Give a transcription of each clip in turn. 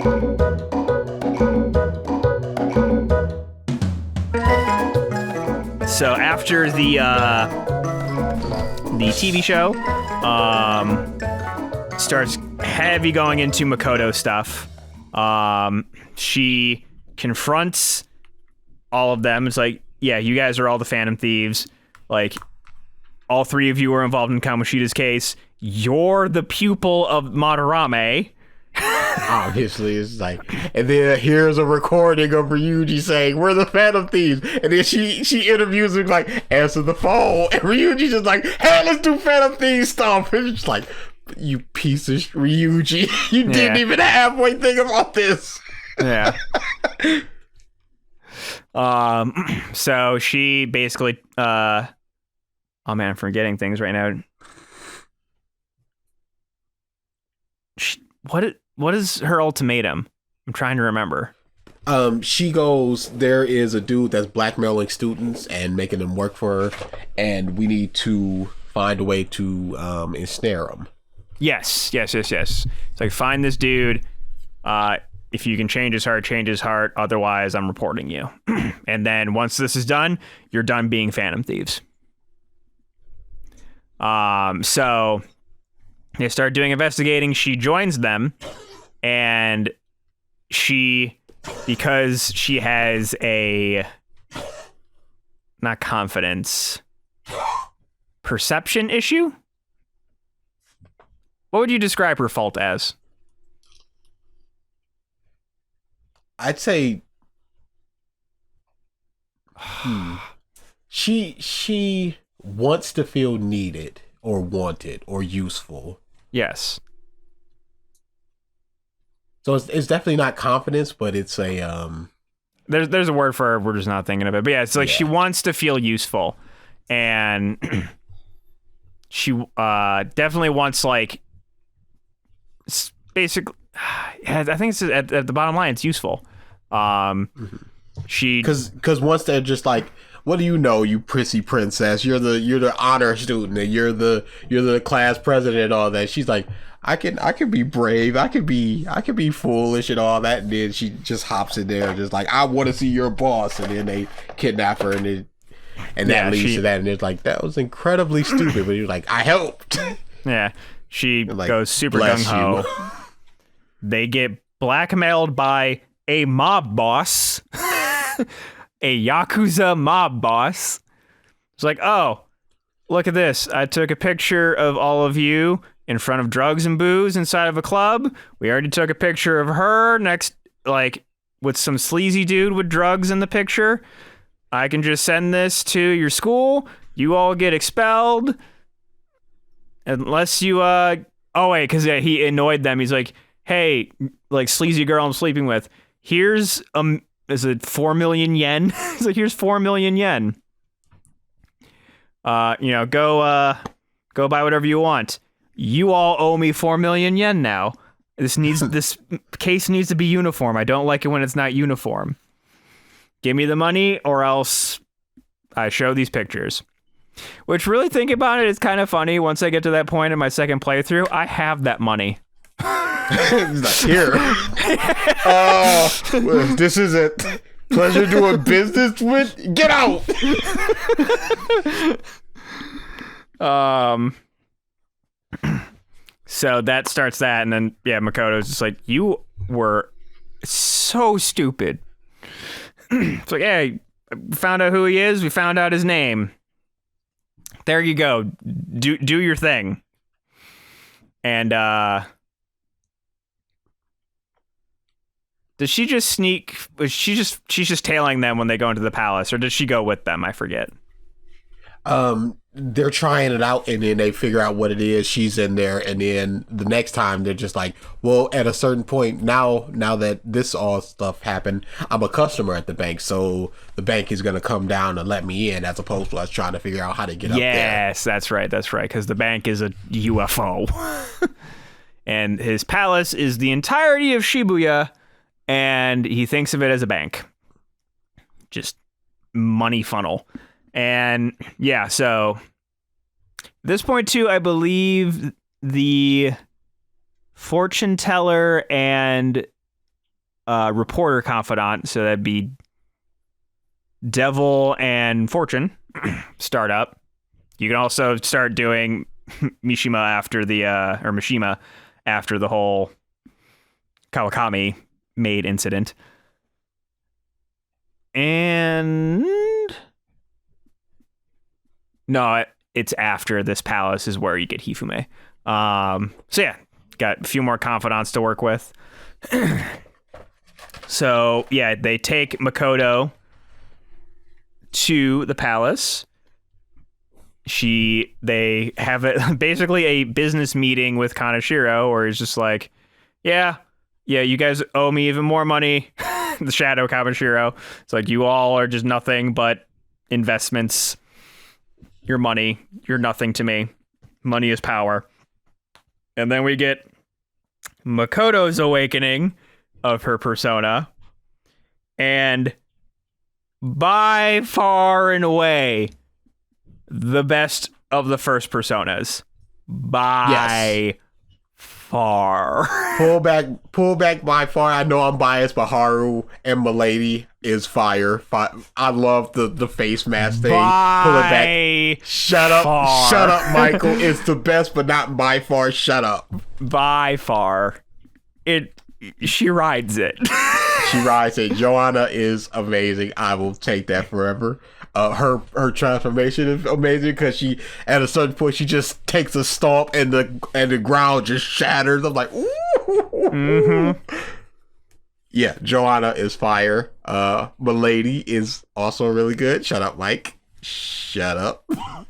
So after the TV show starts heavy going into Makoto stuff, she confronts all of them. It's like, yeah, you guys are all the Phantom Thieves. Like, all three of you were involved in Kamoshida's case. You're the pupil of Madarame. Obviously, it's like, and then here's a recording of Ryuji saying, "We're the Phantom Thieves," and then she interviews him like, "Answer the phone," and Ryuji's just like, "Hey, let's do Phantom Thieves stuff." And it's just like, you piece of Ryuji, you didn't even halfway think about this. Yeah. So she basically, oh man, I'm forgetting things right now. What is her ultimatum? I'm trying to remember. She goes, there is a dude that's blackmailing students and making them work for her, and we need to find a way to ensnare him. Yes. It's like, find this dude. If you can change his heart. Otherwise, I'm reporting you. And then once this is done, you're done being Phantom Thieves. So they start doing investigating. She joins them, and because she has a, not confidence, perception issue? What would you describe her fault as? I'd say she wants to feel needed or wanted or useful. Yes. So it's definitely not confidence, but it's a there's a word for it, we're just not thinking of it. But yeah, it's like she wants to feel useful, and she definitely wants, like, basically, I think it's at the bottom line, it's useful. She, because once they're just like, what do you know, you prissy princess? You're the honor student, and you're the class president and all that. She's like, I can be brave, I can be foolish and all that. And then she just hops in there and just like, I want to see your boss. And then they kidnap her, and that leads to that. And it's like, that was incredibly stupid. But you're like, I helped. Yeah, she like, goes super gung ho. They get blackmailed by a mob boss, a Yakuza mob boss. It's like, oh, look at this. I took a picture of all of you in front of drugs and booze inside of a club. We already took a picture of her next, like, with some sleazy dude with drugs in the picture. I can just send this to your school. You all get expelled. Unless you, because he annoyed them. He's like, hey, like, sleazy girl I'm sleeping with, here's, is it 4 million yen? He's like, here's 4 million yen. Go buy whatever you want. You all owe me 4 million yen now. This case needs to be uniform. I don't like it when it's not uniform. Give me the money, or else I show these pictures. Which, really think about it, is kind of funny. Once I get to that point in my second playthrough, I have that money. He's like, here. This is it. Pleasure doing business with. Get out. So that starts that, and then Makoto's just like, you were so stupid. It's like, hey, we found out who he is. We found out his name. There you go. Do your thing. And does she just sneak? She's just tailing them when they go into the palace, or does she go with them? I forget. They're trying it out, and then they figure out what it is. She's in there, and then the next time they're just like, well, at a certain point, now that this all stuff happened, I'm a customer at the bank, so the bank is going to come down and let me in, as opposed to us trying to figure out how to get up there. Yes, that's right, because the bank is a UFO. And his palace is the entirety of Shibuya, and he thinks of it as a bank. Just money funnel. And so at this point too, I believe the fortune teller and reporter confidant, so that'd be Devil and Fortune, start up. You can also start doing Mishima after the whole Kawakami maid incident. And no, it's after this palace is where you get Hifume. So yeah, got a few more confidants to work with. So yeah, they take Makoto to the palace. They have basically a business meeting with Kaneshiro, where he's just like, yeah, you guys owe me even more money. The Shadow Kaneshiro. It's like, you all are just nothing but investments. Your money, you're nothing to me. Money is power. And then we get Makoto's awakening of her persona. And by far and away, the best of the first personas. By far. Pull back by far. I know I'm biased, but Haru and Milady is fire. I love the face mask thing. Pull it back. Shut up, Michael. It's the best, but not by far. Shut up. By far. She rides it. She rides it. Joanna is amazing. I will take that forever. Her transformation is amazing because she, at a certain point, she just takes a stomp and the ground just shatters. I'm like, ooh. Mm-hmm. Yeah, Joanna is fire. Milady is also really good. Shut up, Mike. Shut up. And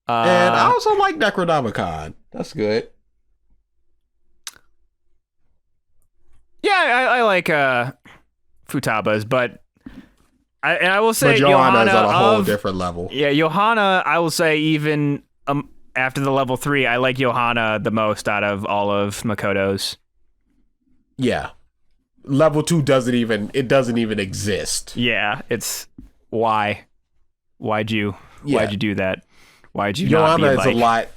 I also like Necronomicon. That's good. Yeah, I like Futaba's, but I will say Johanna is on a whole different level. Yeah, Johanna, I will say even after the level 3, I like Johanna the most out of all of Makoto's. Yeah. Level 2 doesn't even exist. Yeah, it's why'd you do that? Why'd you not be Johanna like... is a lot.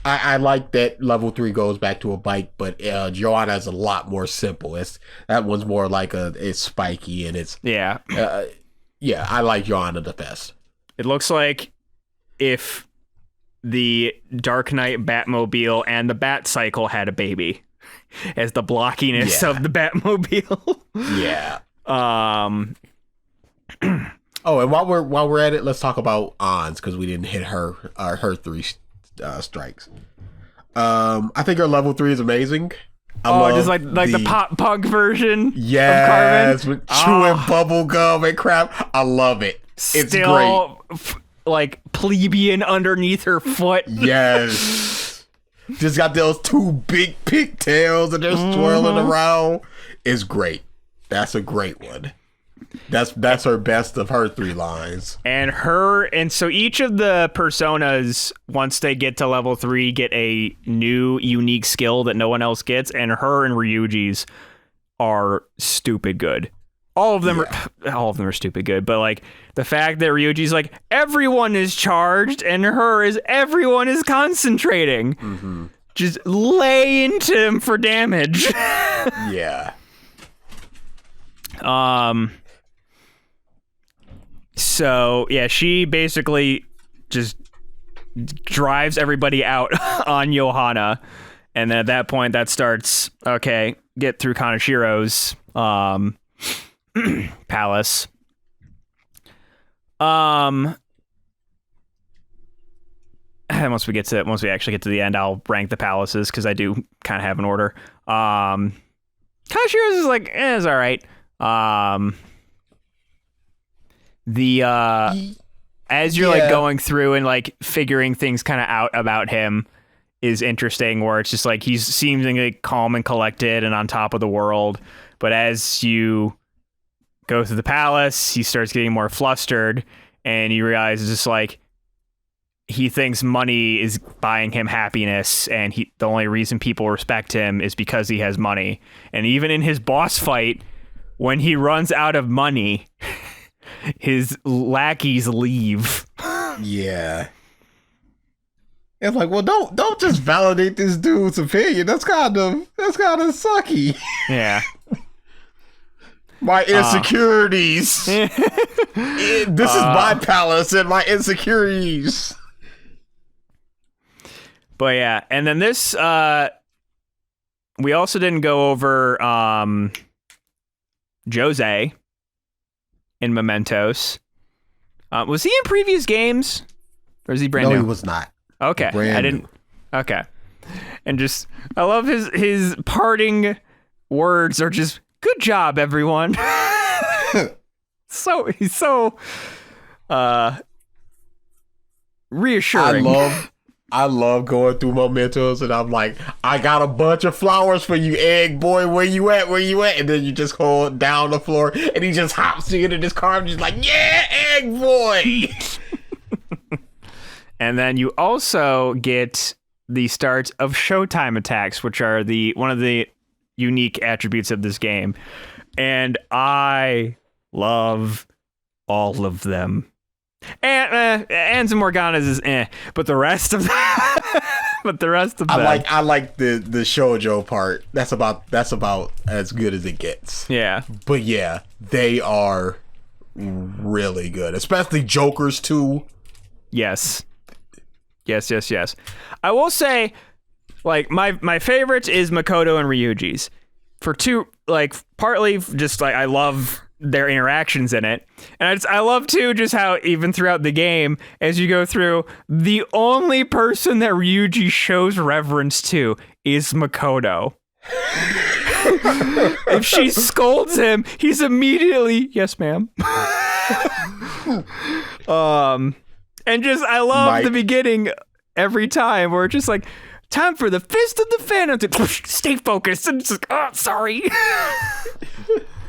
I like that level 3 goes back to a bike, but Joanna is a lot more simple. That one's more like it's spiky and it's yeah. I like Joanna the best. It looks like if the Dark Knight Batmobile and the Bat Cycle had a baby, as the blockiness of the Batmobile. Yeah. Oh, and while we're at it, let's talk about Ans, because we didn't hit her 3 strikes. I think her level 3 is amazing. Just like the pop punk version. Yes, of with chewing bubble gum and crap. I love it. It's still great. Like plebeian underneath her foot. Yes. Just got those 2 big pigtails and they're swirling around. It's great. That's a great one. That's her best of her 3 lines. And so each of the personas, once they get to level 3, get a new unique skill that no one else gets, and her and Ryuji's are stupid good. All of them are stupid good, but like the fact that Ryuji's like everyone is charged and her is everyone is concentrating. Mm-hmm. Just lay into him for damage. Yeah. So yeah, she basically just drives everybody out on Johanna, and then at that point that starts, okay, get through Kaneshiro's palace. And once we actually get to the end, I'll rank the palaces because I do kind of have an order. Kaneshiro's is like, it's all right. As you're like going through and like figuring things kind of out about him is interesting, where it's just like he's seemingly calm and collected and on top of the world, but as you go through the palace, he starts getting more flustered, and you realize it's just like he thinks money is buying him happiness, and the only reason people respect him is because he has money. And even in his boss fight, when he runs out of money, his lackeys leave. Yeah. It's like, well, don't just validate this dude's opinion. That's kind of sucky. Yeah. My insecurities. This is my palace and my insecurities. But yeah, and then this, we also didn't go over Jose in Mementos. Was he in previous games? Or is he brand new? No, he was not. Okay. I didn't. Okay. And just, I love his parting words are just, good job, everyone. He's so reassuring. I love going through mementos, and I'm like, I got a bunch of flowers for you, egg boy. Where you at? And then you just hold down the floor, and he just hops into this car, and just like, yeah, egg boy. And then you also get the start of Showtime attacks, which are one of the unique attributes of this game, and I love all of them. And some Morgana's is but the rest of them, I like the shoujo part. That's about as good as it gets. Yeah. But yeah, they are really good, especially Joker's too. Yes. I will say, like, my favorite is Makoto and Ryuji's for two, like, partly just like I love their interactions in it, and I love too just how even throughout the game as you go through, the only person that Ryuji shows reverence to is Makoto. If she scolds him, he's immediately, yes ma'am. And just I love the beginning every time where it's just like, time for the fist of the phantom to stay focused, and it's like, oh, sorry.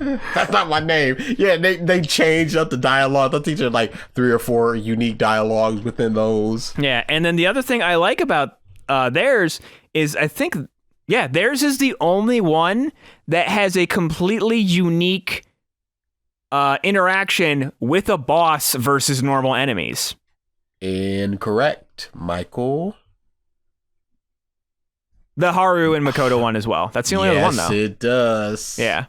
That's not my name. Yeah, they changed up the dialogue. They'll teach you like 3 or 4 unique dialogues within those. Yeah, and then the other thing I like about theirs is I think, theirs is the only one that has a completely unique interaction with a boss versus normal enemies. Incorrect, Michael. The Haru and Makoto one as well. That's the only other one, though. Yes, it does. Yeah.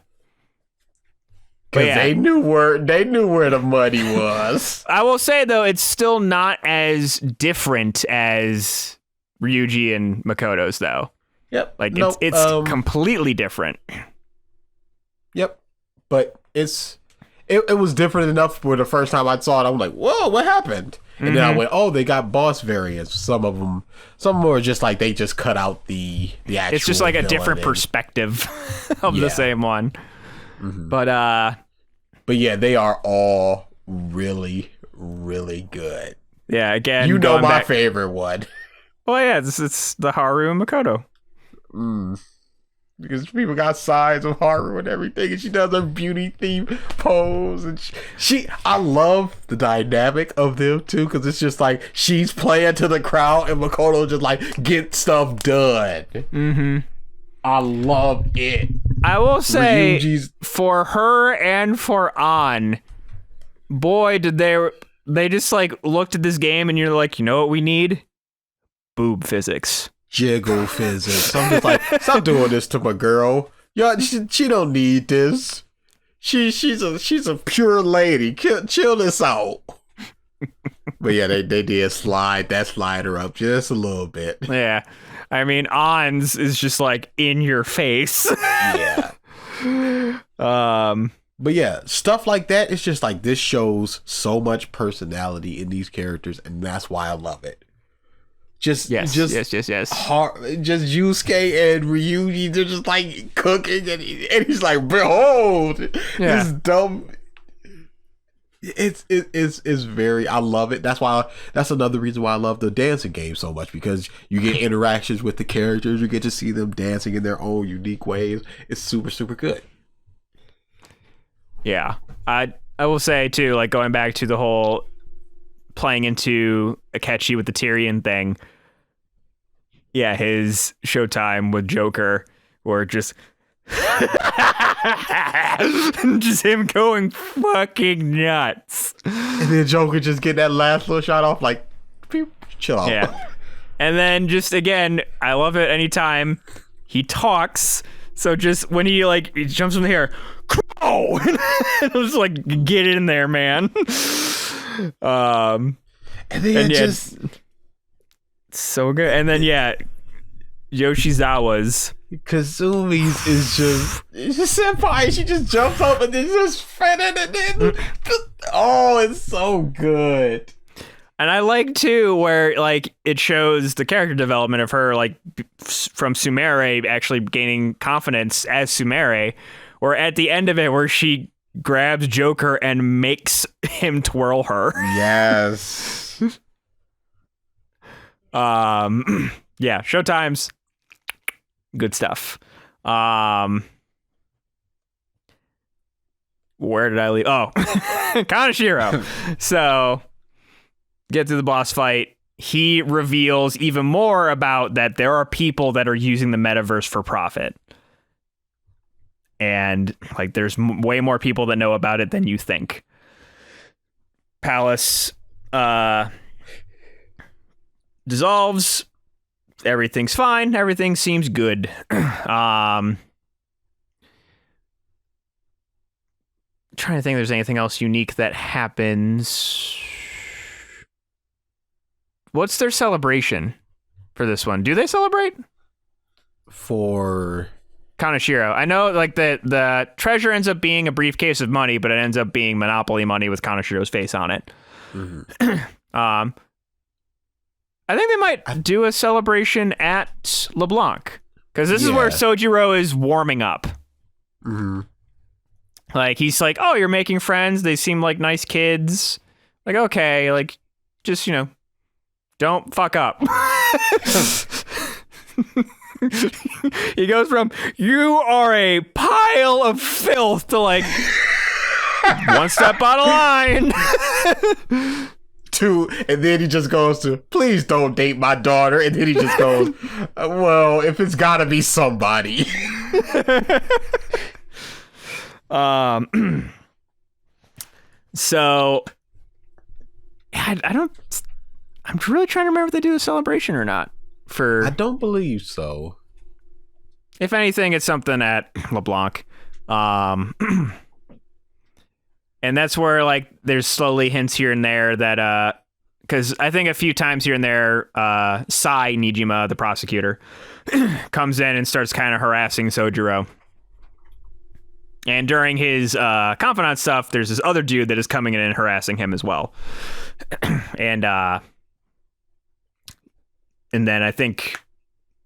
Because they knew where the money was. I will say, though, it's still not as different as Ryuji and Makoto's, though. Yep. Like, it's completely different. Some but it was different enough for the first time I saw it. I'm like, whoa, what happened? And then I went, oh, they got boss variants. Some of them are just like they just cut out the actual. It's just like a different perspective of the same one. Mm-hmm. But yeah, they are all really, really good. Yeah, again, you know my favorite one. Well, yeah, it's the Haru and Makoto. Because people got sides of Haru and everything, and she does her beauty theme pose, and I love the dynamic of them too, because it's just like she's playing to the crowd and Makoto just like get stuff done. Mm-hmm. I love it. I will say, for her and for An, boy, did they just like looked at this game and you're like, you know what we need? Boob physics. Jiggle physics. I'm just like, stop doing this to my girl. Yeah, she don't need this. She's a pure lady. Chill this out. But yeah, they did slide that slider up just a little bit. Yeah, I mean, An's is just like in your face. Yeah. But yeah, stuff like that. It's just like this shows so much personality in these characters, and that's why I love it. Yes. Just Yusuke and Ryuji, they're just like cooking, and he's like, behold, this dumb. It's very. I love it. That's another reason why I love the dancing game so much, because you get interactions with the characters, you get to see them dancing in their own unique ways. It's super, super good. Yeah, I will say too, like going back to the whole playing into Akechi with the Tyrion thing. Yeah, his Showtime with Joker, or just just him going fucking nuts. And then Joker just get that last little shot off, like, chill out. Yeah. And then just again, I love it anytime he talks. So just when he jumps in the air, crow, and I was like, get in there, man. And then just so good. And then Yoshizawa's Kazumi's is just senpai. She just jumps up and then just fed it, and then it's so good. And I like too where it shows the character development of her from Sumire actually gaining confidence as Sumire, or at the end of it where she grabs Joker and makes him twirl her. Yes. Showtimes. Good stuff. Where did I leave? Oh, Kaneshiro. So get to the boss fight. He reveals even more about that there are people that are using the metaverse for profit. And there's way more people that know about it than you think. Palace dissolves. Everything's fine. Everything seems good. Trying to think if there's anything else unique that happens. What's their celebration for this one? Do they celebrate? For Kaneshiro. I know the treasure ends up being a briefcase of money, but it ends up being Monopoly money with Kaneshiro's face on it. Mm-hmm. I think they might do a celebration at LeBlanc, because this is where Sojiro is warming up. Mm-hmm. He's like, oh, you're making friends. They seem like nice kids. Okay, just, don't fuck up. He goes from, you are a pile of filth to one step out of line. And then he just goes to, please don't date my daughter. And then he just goes, well, if it's gotta be somebody. So I'm really trying to remember if they do a celebration or not. I don't believe so. If anything, it's something at LeBlanc. And that's where there's slowly hints here and there that because I think a few times here and there Sai Nijima, the prosecutor, comes in and starts kind of harassing Sojiro. And during his confidant stuff, there's this other dude that is coming in and harassing him as well. And then I think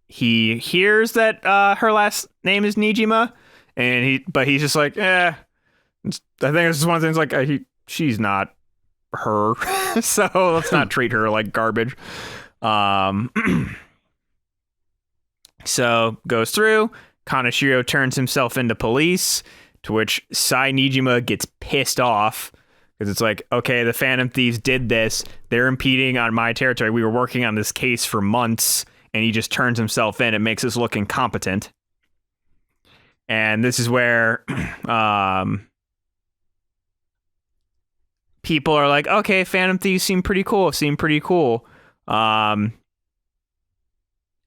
he hears that her last name is Nijima, but he's just like, I think this is one of the things she's not her, so let's not treat her like garbage. So goes through. Kaneshiro turns himself into police, to which Sai Nijima gets pissed off because it's okay, the Phantom Thieves did this. They're impeding on my territory. We were working on this case for months, and he just turns himself in. It makes us look incompetent. And this is where people are like, okay, Phantom Thieves seem pretty cool.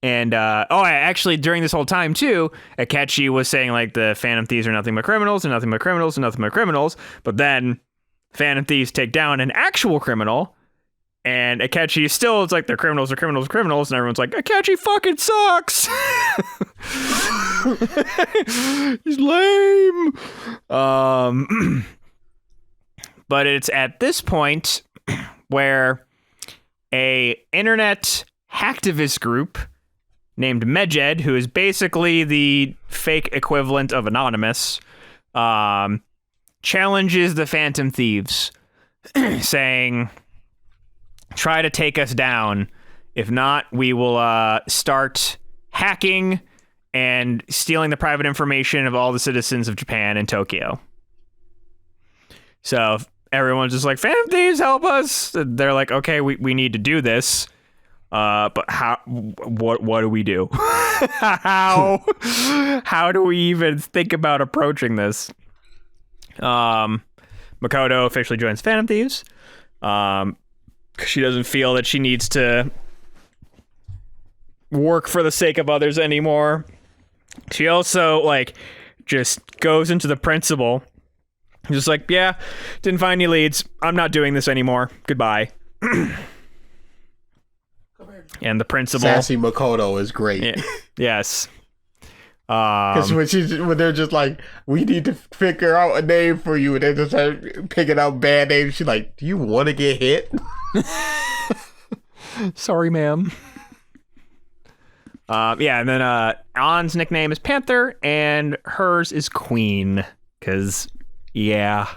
Actually, during this whole time, too, Akechi was saying, the Phantom Thieves are nothing but criminals, and nothing but criminals, and nothing but criminals. But then Phantom Thieves take down an actual criminal, and Akechi is still, it's they're criminals, and everyone's like, Akechi fucking sucks! He's lame! But it's at this point where a internet hacktivist group named Medjed, who is basically the fake equivalent of Anonymous, challenges the Phantom Thieves, saying, try to take us down. If not, we will start hacking and stealing the private information of all the citizens of Japan and Tokyo. So everyone's just like, Phantom Thieves, help us. They're like, okay, we need to do this. But what do we do? How do we even think about approaching this? Makoto officially joins Phantom Thieves. She doesn't feel that she needs to work for the sake of others anymore. She also like just goes into the principal, just like, yeah, didn't find any leads. I'm not doing this anymore. Goodbye. And the principal, Sassy Makoto, is great. Yeah, yes. Because when they're just like, we need to figure out a name for you, and they just start picking out bad names. She's like, do you want to get hit? Sorry, ma'am. Yeah, and then Ann's nickname is Panther, and hers is Queen, because, yeah.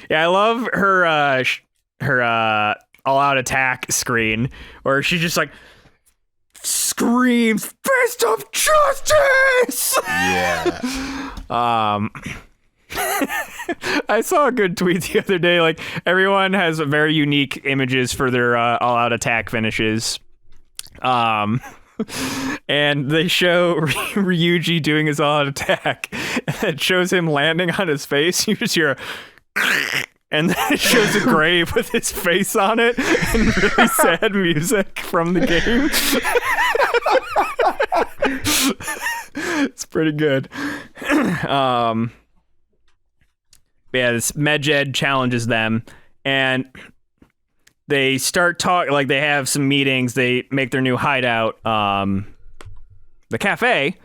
Yeah, I love her all-out attack screen, where she just, like, screams, "Fist of Justice!" Yeah. I saw a good tweet the other day. Like, everyone has very unique images for their all-out attack finishes. And they show Ryuji doing his all-out attack. It shows him landing on his face. You just hear a and then it shows a grave with his face on it and really sad music from the game. It's pretty good. Yeah, this Medjed challenges them, and they start talking, like they have some meetings, they make their new hideout, the cafe,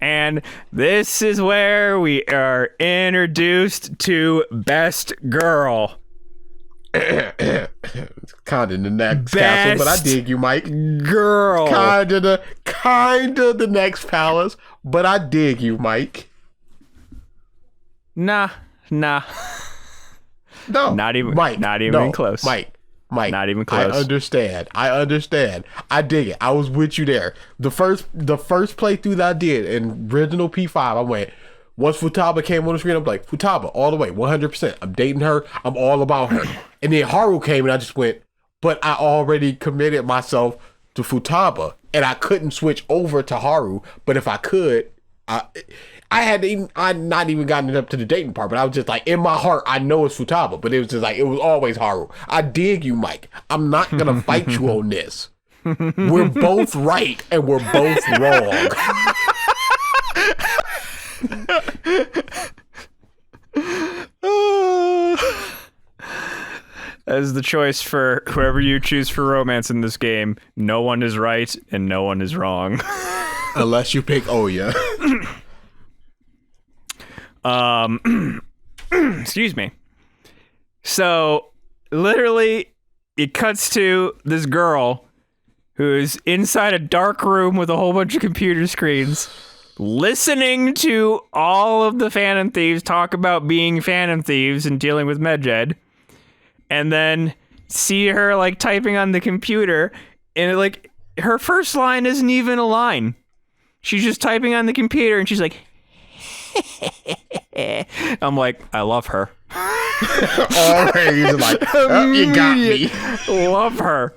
and this is where we are introduced to Best Girl. Kind of the next castle, but I dig you, Mike. Girl. Kind of the next palace, but I dig you, Mike. Nah. No, Not even close. Mike, not even close. I understand. I dig it. I was with you there. The first playthrough that I did in original P5, I went, once Futaba came on the screen, I'm like, Futaba, all the way, 100%. I'm dating her. I'm all about her. And then Haru came, and I just went, but I already committed myself to Futaba, and I couldn't switch over to Haru. But if I could, I'd not even gotten it up to the dating part, but I was just like, in my heart, I know it's Futaba, but it was just like, it was always Haru. I dig you, Mike. I'm not going to fight you on this. We're both right, and we're both wrong. As the choice for whoever you choose for romance in this game, no one is right, and no one is wrong. Unless you pick Oya. Excuse me. So, literally, it cuts to this girl who's inside a dark room with a whole bunch of computer screens, listening to all of the Phantom Thieves talk about being Phantom Thieves and dealing with Medjed, and then see her, like, typing on the computer, and, like, her first line isn't even a line. She's just typing on the computer, and she's like, I'm like, I love her. Already, he's like, oh, you got me. Love her.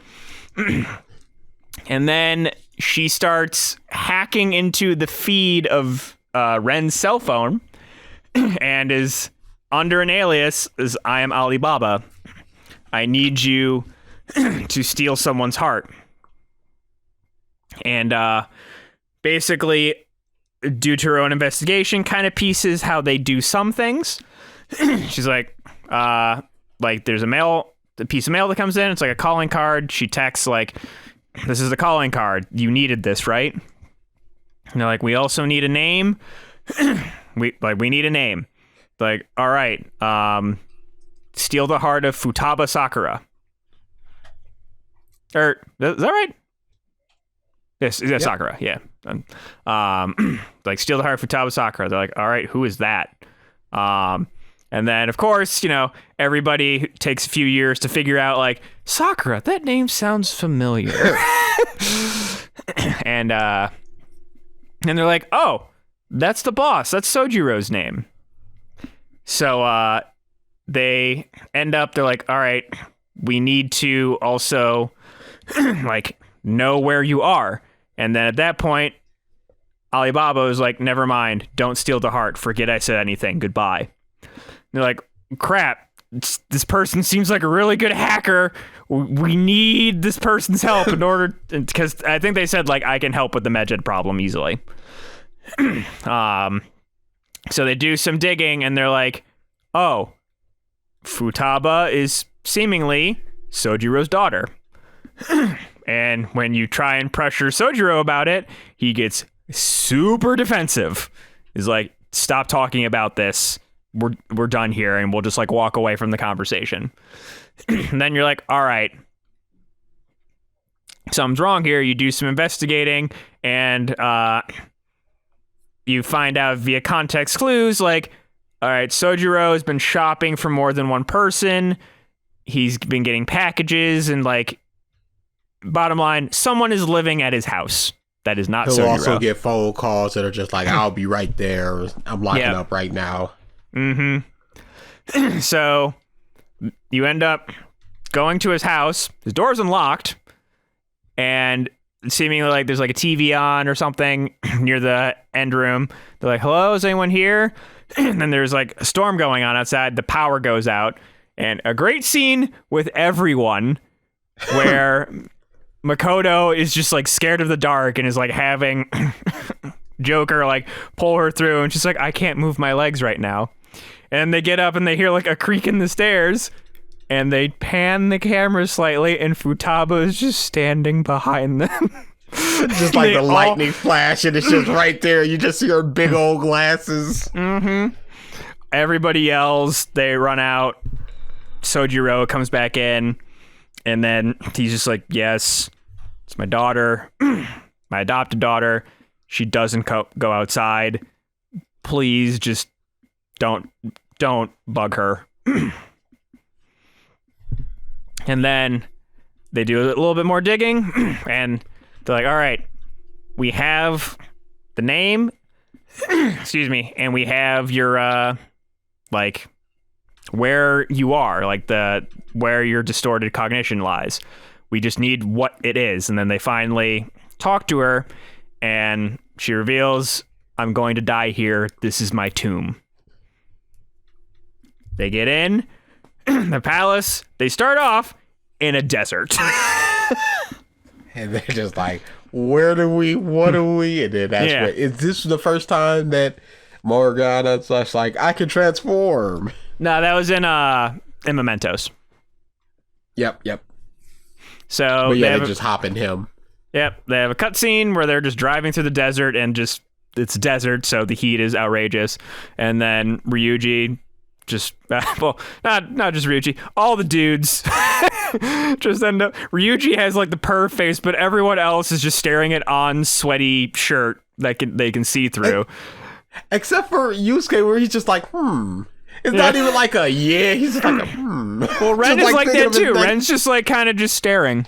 And then she starts hacking into the feed of Ren's cell phone and is under an alias as I am Alibaba. I need you to steal someone's heart. And basically, due to her own investigation, kind of pieces how they do some things. She's like there's a piece of mail that comes in. It's like a calling card. She texts like, this is the calling card. You needed this, right? And they're like, we also need a name. we need a name. Like, all right, steal the heart of Futaba Sakura. Or, is that right? Yes, yep. Sakura, yeah. Like, steal the heart of Futaba Sakura. They're like, all right, who is that? And then, of course, everybody takes a few years to figure out, like, Sakura, that name sounds familiar. And they're like, oh, that's the boss. That's Sojiro's name. So they end up, they're like, all right, we need to also, like, know where you are. And then at that point, Alibaba is like, never mind, don't steal the heart. Forget I said anything. Goodbye. And they're like, crap, this person seems like a really good hacker. We need this person's help in order, because I think they said like I can help with the Medjed problem easily. So they do some digging and they're like, oh, Futaba is seemingly Sojiro's daughter. And when you try and pressure Sojiro about it, he gets super defensive. He's like, stop talking about this. We're done here, and we'll just like walk away from the conversation. And then you're like, all right, something's wrong here. You do some investigating, and you find out via context clues, like, all right, Sojiro has been shopping for more than one person. He's been getting packages, and like, bottom line, someone is living at his house. That is not Sojiro. He'll also get phone calls that are just like, I'll be right there. I'm locking up right now. Mm-hmm. So you end up going to his house. His door's unlocked, and seemingly like there's like a TV on or something near the end room. They're like, hello, is anyone here? And then there's like a storm going on outside. The power goes out, and a great scene with everyone where Makoto is just like scared of the dark and is like having Joker like pull her through, and she's like, I can't move my legs right now. And they get up and they hear like a creak in the stairs, and they pan the camera slightly, and Futaba is just standing behind them. Just like the lightning flash, and it's just right there. You just see her big old glasses. Mm-hmm. Everybody yells. They run out. Sojiro comes back in, and then he's just like, yes, it's my daughter, my adopted daughter. She doesn't go outside. Please just don't bug her. And then they do a little bit more digging, and they're like, all right, we have the name, excuse me, and we have your, like, where you are, like where your distorted cognition lies. We just need what it is. And then they finally talk to her, and she reveals, I'm going to die here. This is my tomb. They get in the palace. They start off in a desert. And they're just like, what are we? And then that's what, is this the first time that Morgana's just like, I can transform? No, that was in Mementos. Yep. So but yeah, they just hop in him. Yep, they have a cutscene where they're just driving through the desert, and just it's desert, so the heat is outrageous. And then Ryuji just well, not just Ryuji, all the dudes just end up. Ryuji has like the perv face, but everyone else is just staring at On's sweaty shirt that they can see through. Except for Yusuke, where he's just like, It's not even like a he's just like a Well, Ren is like that too. Ren's just like kind of just staring.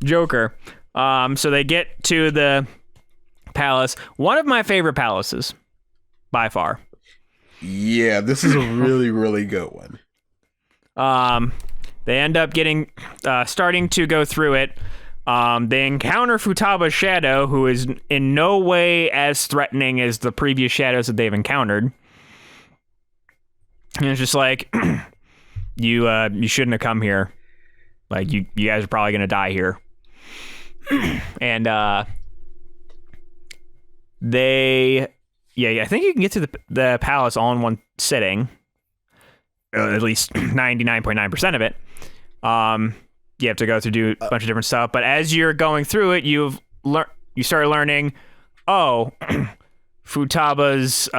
Joker. So they get to the palace. One of my favorite palaces, by far. Yeah, this is a really, really good one. They end up starting to go through it. They encounter Futaba's shadow, who is in no way as threatening as the previous shadows that they've encountered. And it's just like, you shouldn't have come here. Like, you guys are probably gonna die here. And I think you can get to the palace all in one sitting. At least 99.9% of it. You have to go through do a bunch of different stuff, but as you're going through it, you start learning, Futaba's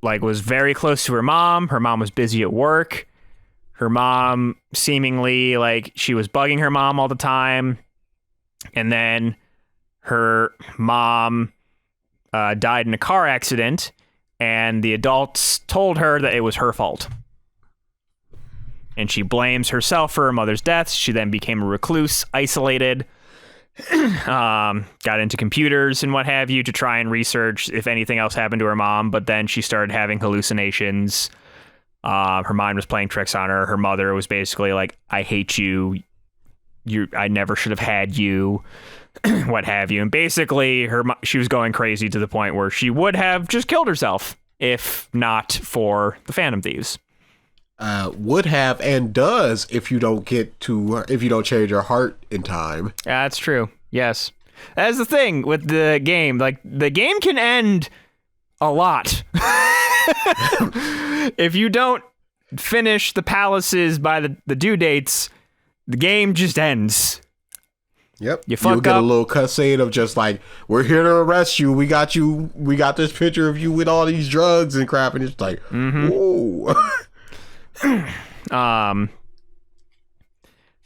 was very close to her mom. Her mom was busy at work. Her mom seemingly she was bugging her mom all the time. And then her mom died in a car accident, and the adults told her that it was her fault. And she blames herself for her mother's death. She then became a recluse, isolated, got into computers and what have you to try and research if anything else happened to her mom. But then she started having hallucinations. Her mind was playing tricks on her. Her mother was basically like, I hate you. I never should have had you, what have you. And basically she was going crazy to the point where she would have just killed herself if not for the Phantom Thieves. Would have and does if you don't change your heart in time. Yeah, that's true. Yes. That's the thing with the game. Like, the game can end a lot. If you don't finish the palaces by the due dates, the game just ends. Yep. You'll get a little cutscene of just like, we're here to arrest you. We got this picture of you with all these drugs and crap, and it's like, ooh.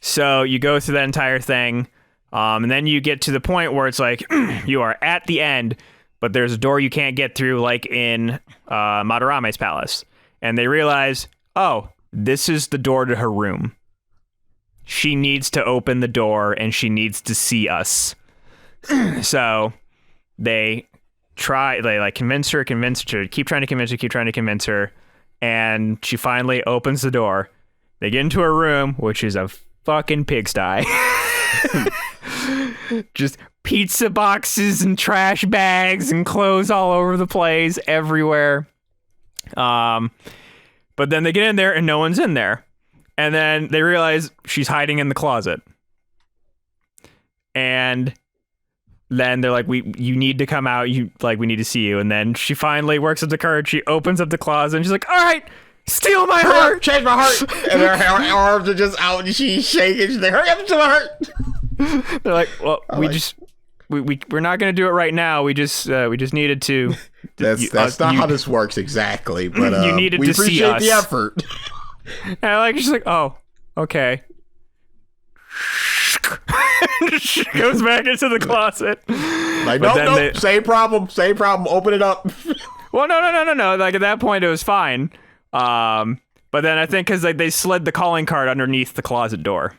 So you go through that entire thing, and then you get to the point where it's like you are at the end, but there's a door you can't get through, like in Madarame's palace, and they realize, oh, this is the door to her room. She needs to open the door, and she needs to see us. So they convince her, keep trying to convince her, and she finally opens the door. They get into her room, which is a fucking pigsty. Just pizza boxes and trash bags and clothes all over the place, everywhere. But then they get in there and no one's in there. And then they realize she's hiding in the closet. And then they're like, you need to come out. We need to see you. And then she finally works up the courage. She opens up the closet and she's like, all right, steal my heart. Change my heart. And her arms are just out and she's shaking. She's like, hurry up, steal my heart. They're like, well, we're not going to do it right now. We just needed to. That's not how this works exactly. But you needed we to see us. appreciate the effort. And she's like, oh, okay. She goes back into the closet. Like, nope, same problem. Open it up. Well, no. Like, at that point, it was fine. But then I think because they slid the calling card underneath the closet door.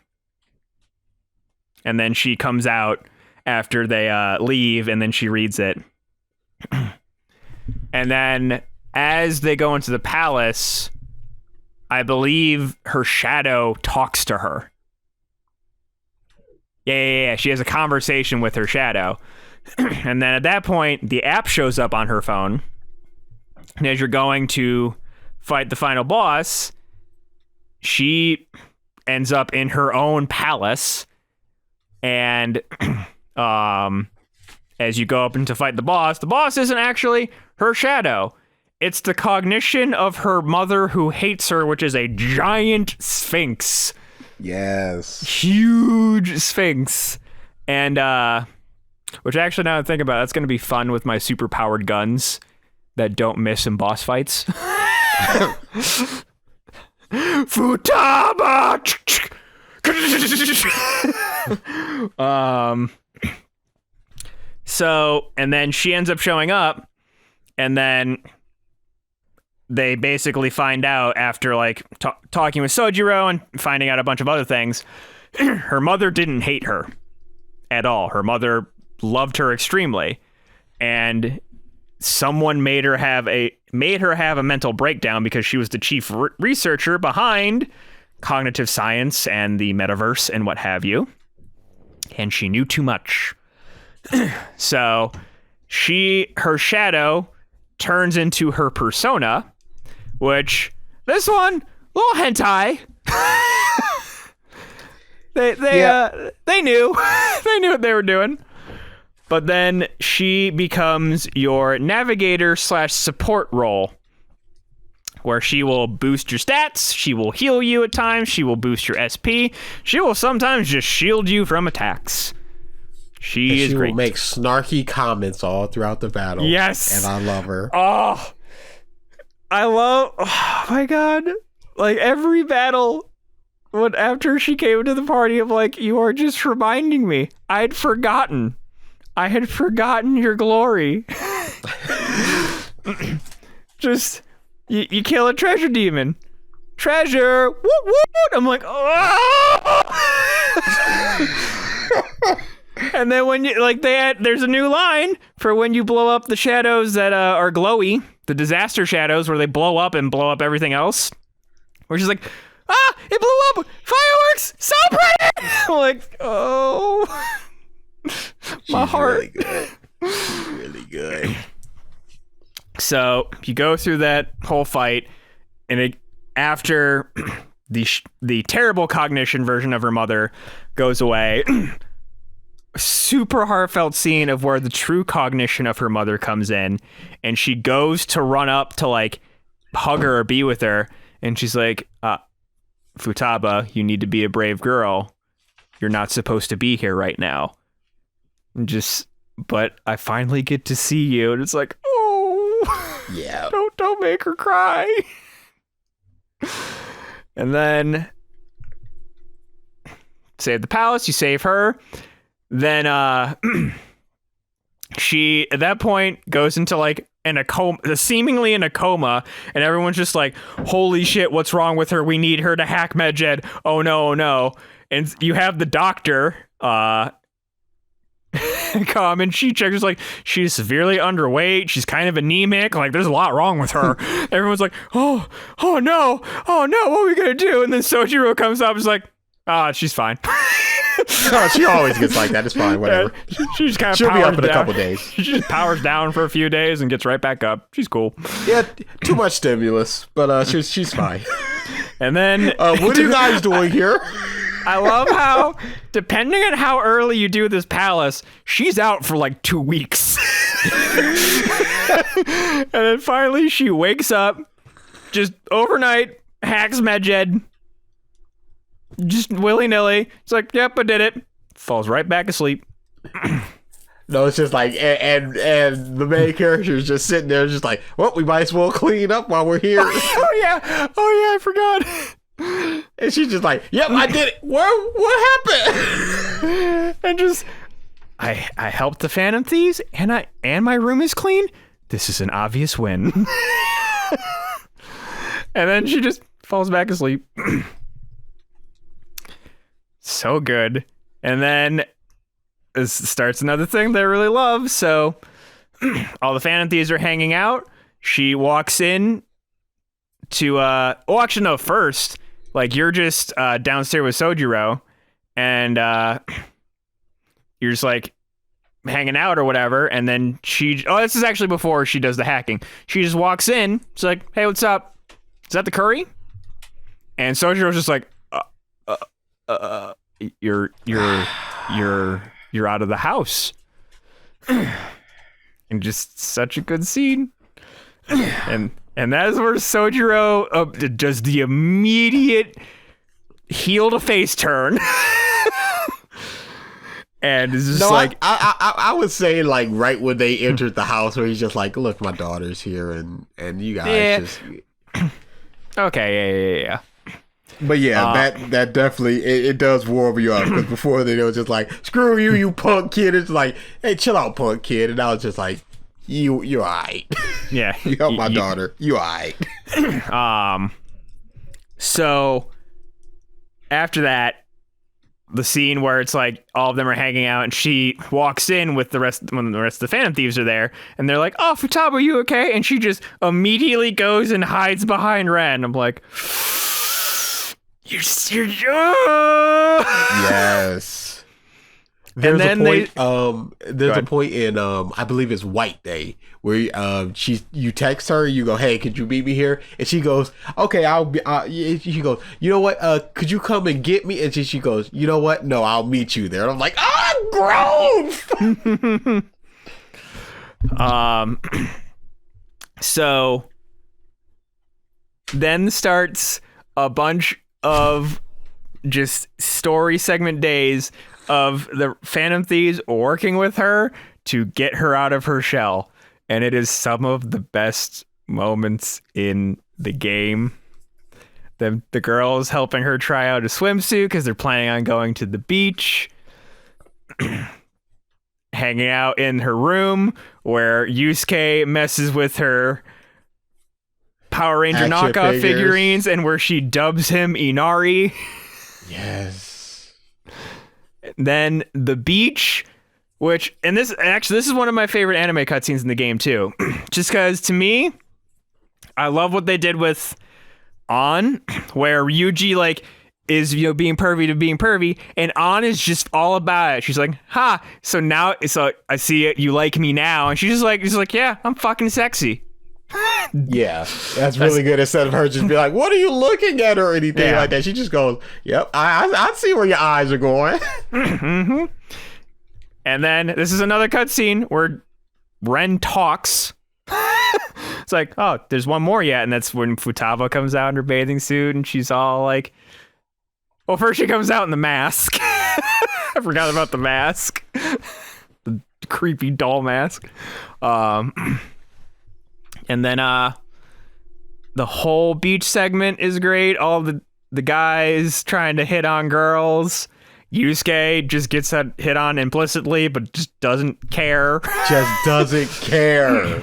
And then she comes out after they leave, and then she reads it. And then as they go into the palace, I believe her shadow talks to her. Yeah. She has a conversation with her shadow. And then at that point, the app shows up on her phone. And as you're going to fight the final boss, she ends up in her own palace. And as you go up and to fight the boss isn't actually her shadow. It's the cognition of her mother who hates her, which is a giant sphinx. Yes. Huge sphinx. And, which actually, now that I think about it, that's going to be fun with my super powered guns that don't miss in boss fights. Futaba! So, and then she ends up showing up, and then they basically find out after talking with Sojiro and finding out a bunch of other things, her mother didn't hate her at all. Her mother loved her extremely, and someone made her have a mental breakdown because she was the chief researcher behind cognitive science and the metaverse and what have you, and she knew too much. So her shadow turns into her persona, which this one, little hentai. They knew what they were doing. But then she becomes your navigator / support role, where she will boost your stats, she will heal you at times, she will boost your SP, she will sometimes just shield you from attacks. She will make snarky comments all throughout the battle. Yes. And I love her. Oh my God. Like, every battle, after she came to the party, I'm like, you are just reminding me. I had forgotten your glory. Just, you kill a treasure demon. Treasure! Woot woot! I'm like, oh! And then when you there's a new line for when you blow up the shadows that are glowy, the disaster shadows where they blow up and blow up everything else. Where she's like, it blew up! Fireworks! So pretty! I'm like, oh, my heart. Really good. She's really good. So you go through that whole fight, and after the terrible cognition version of her mother goes away, super heartfelt scene of where the true cognition of her mother comes in, and she goes to run up to like hug her or be with her, and she's like, Futaba, you need to be a brave girl. You're not supposed to be here right now. But I finally get to see you, and it's like, oh, Yeah. don't make her cry. And then save the palace, you save her. Then she at that point goes into like seemingly in a coma, and everyone's just like, holy shit, what's wrong with her? We need her to hack Medjed. Oh no. And you have the doctor come, and she checks, like, she's severely underweight, she's kind of anemic, like there's a lot wrong with her. Everyone's like, oh no, what are we gonna do? And then Sojiro comes up and is like, she's fine. Oh, she always gets like that. It's fine, whatever. She just kind of She'll be up in down. a couple days. She just powers down for a few days and gets right back up. She's cool. Yeah, too much stimulus, but she's fine. And then what are you guys doing here? I love how, depending on how early you do this palace, she's out for like 2 weeks. And then finally she wakes up, just overnight, hacks Medjed, just willy-nilly. It's like, yep, I did it. Falls right back asleep. No, it's just like, and the main character is just sitting there, just like, well, we might as well clean up while we're here. Oh yeah, I forgot. And she's just like, yep, I did it. What happened? And just, I helped the Phantom Thieves, and my room is clean. This is an obvious win. And then she just falls back asleep. So good. And then this starts another thing that I really love. So all the Phantom Thieves are hanging out. She walks in to actually no, first, like, you're just downstairs with Sojiro, and you're just like hanging out or whatever, and then this is actually before she does the hacking. She just walks in. She's like, hey, what's up? Is that the curry? And Sojiro's just like, you're out of the house. And just such a good scene. And that is where Sojiro does the immediate heel to face turn. And it's just I would say, like, right when they entered the house, where he's just like, look, my daughter's here, and you guys just... Okay, yeah. But yeah, that definitely, it does warm you up, because before they were just like, screw you, you punk kid. It's like, hey, chill out, punk kid. And I was just like, you're alright. Yeah. You help my daughter. You alright. So after that, the scene where it's like all of them are hanging out, and she walks in with when the rest of the Phantom Thieves are there, and they're like, oh, Futaba, are you okay? And she just immediately goes and hides behind Ren. I'm like, you're yes. There's a point in I believe it's White Day, where you text her, you go, hey, could you meet me here? And she goes, okay, I'll be. She goes, you know what? Could you come and get me? And she goes, you know what? No, I'll meet you there. And I'm like, growth. So then starts a bunch of just story segment days of the Phantom Thieves working with her to get her out of her shell. And it is some of the best moments in the game. The girls helping her try out a swimsuit because they're planning on going to the beach. Hanging out in her room where Yusuke messes with her Power Ranger knockout figurines, and where she dubs him Inari. Yes. Then the beach, this is one of my favorite anime cutscenes in the game too. Just because, to me, I love what they did with An, where Ryuji like is being pervy, and An is just all about it. She's like, so now I see it, you like me now, and she's just like, yeah, I'm fucking sexy. Yeah, that's really good. Instead of her just be like, "What are you looking at?" or anything like that, she just goes, "Yep, I see where your eyes are going." Mm-hmm. And then this is another cutscene where Ren talks. It's like, oh, there's one more yet, and that's when Futaba comes out in her bathing suit, and she's all like, well, first she comes out in the mask. I forgot about the mask. The creepy doll mask. And then the whole beach segment is great. All the guys trying to hit on girls. Yusuke just gets hit on implicitly, but just doesn't care. Just doesn't care.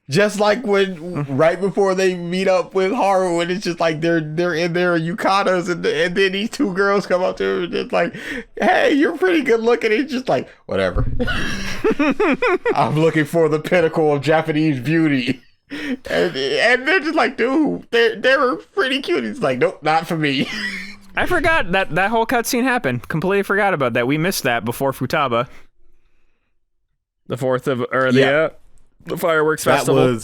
Just like when right before they meet up with Haru, and it's just like they're in their yukatas, and then these two girls come up to her and it's like, "Hey, you're pretty good looking." And he's just like, "Whatever." I'm looking for the pinnacle of Japanese beauty, and they're just like, "Dude, they were pretty cute." He's like, "Nope, not for me." I forgot that whole cutscene happened. Completely forgot about that. We missed that before Futaba. The fireworks festival.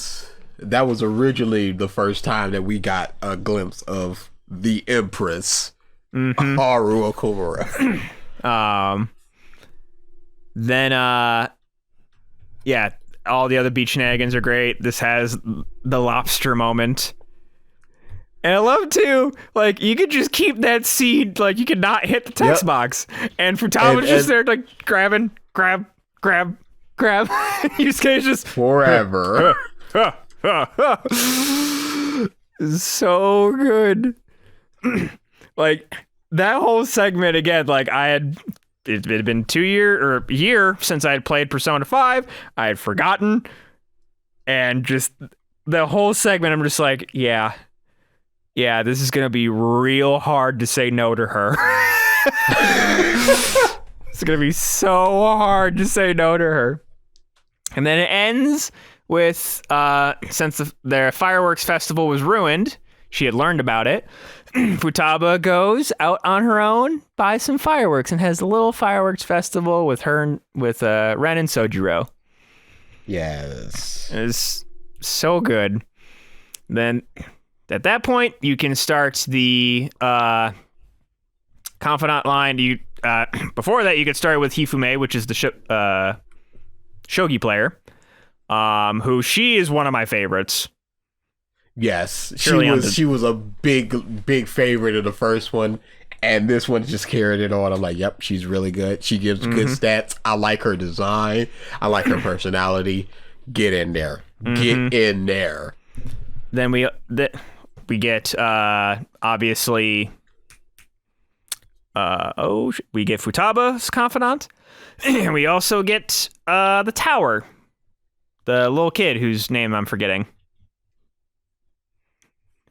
That was originally the first time that we got a glimpse of the Empress, Haru Okumura. Then all the other beach shenanigans are great. This has the lobster moment. And I love too, like, you could just keep that seed, like, you could not hit the text box. And Futama's just there, like, grab. Yusuke's just forever. So good. Like, that whole segment again, like, it had been a year since I had played Persona 5. I had forgotten. And just the whole segment, I'm just like, yeah, this is going to be real hard to say no to her. It's going to be so hard to say no to her. And then it ends with, since their fireworks festival was ruined, she had learned about it. Futaba goes out on her own, buys some fireworks, and has a little fireworks festival with her, with Ren and Sojiro. Yes. It's so good. Then at that point, you can start the confidant line. Before that, you get started with Hifume, which is the shogi player, who she is one of my favorites. Yes, she was a big favorite of the first one, and this one just carried it on. I'm like, yep, she's really good. She gives good stats. I like her design. I like her personality. Get in there. Get in there. Then we get obviously we get Futaba's confidant, and we also get the tower, the little kid whose name I'm forgetting,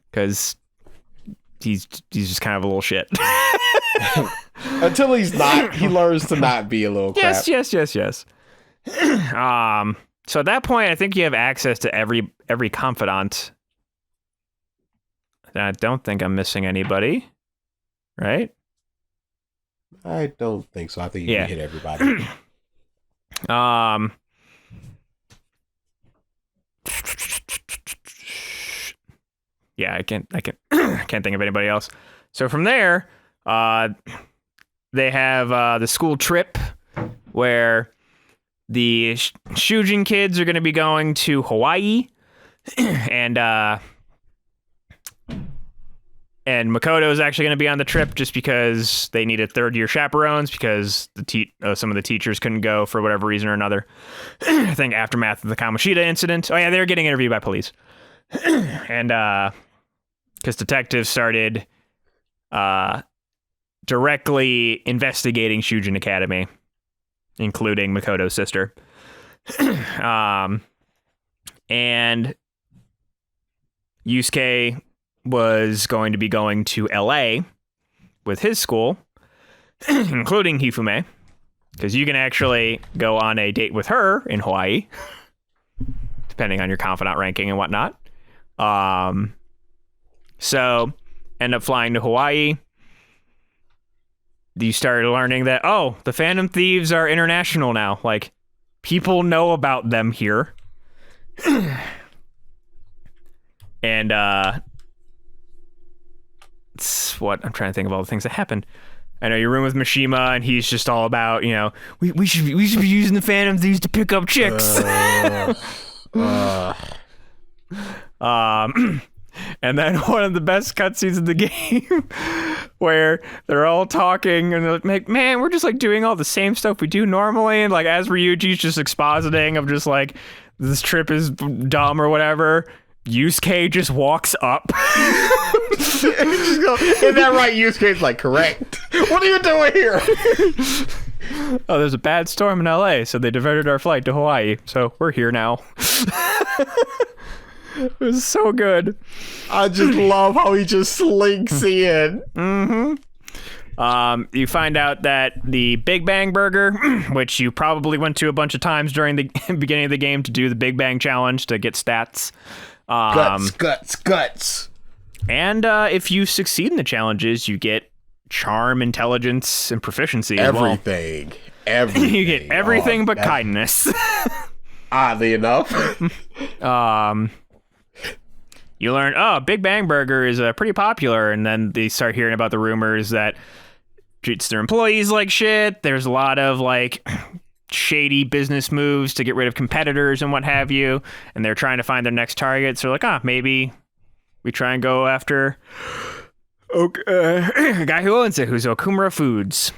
because he's just kind of a little shit. Until he's not, he learns to not be a little crap. Yes. So at that point, I think you have access to every confidant. I don't think I'm missing anybody, right? I don't think so. I think you can hit everybody. Yeah, I can't think of anybody else. So from there, they have the school trip where the Shujin kids are going to be going to Hawaii, and Makoto is actually going to be on the trip just because they needed third-year chaperones because some of the teachers couldn't go for whatever reason or another. I think aftermath of the Kamoshida incident. Oh yeah, they were getting interviewed by police, and because detectives started directly investigating Shujin Academy, including Makoto's sister. And Yusuke was going to be going to LA with his school, including Hifume, because you can actually go on a date with her in Hawaii, depending on your confidant ranking and whatnot. So end up flying to Hawaii. You started learning that, the Phantom Thieves are international now. Like, people know about them here. And it's what I'm trying to think of all the things that happened. I know you're room with Mishima, and he's just all about, we should be using the Phantom Thieves to pick up chicks. And then one of the best cutscenes in the game, where they're all talking and they're like, man, we're just like doing all the same stuff we do normally, and like as Ryuji's just expositing of just like this trip is dumb or whatever, Yusuke just walks up. Is that right? Yusuke's like, correct. What are you doing here? Oh, there's a bad storm in LA, so they diverted our flight to Hawaii, so we're here now. It was so good. I just love how he just slinks in. You find out that the Big Bang Burger, which you probably went to a bunch of times during the beginning of the game to do the Big Bang Challenge to get stats. Guts. And if you succeed in the challenges, you get charm, intelligence, and proficiency as well. Everything. You get everything but kindness. Oddly enough. You learn, Big Bang Burger is pretty popular, and then they start hearing about the rumors that treats their employees like shit. There's a lot of like shady business moves to get rid of competitors and what have you, and they're trying to find their next target. So like, maybe we try and go after a guy who owns it, who's Okumura Foods.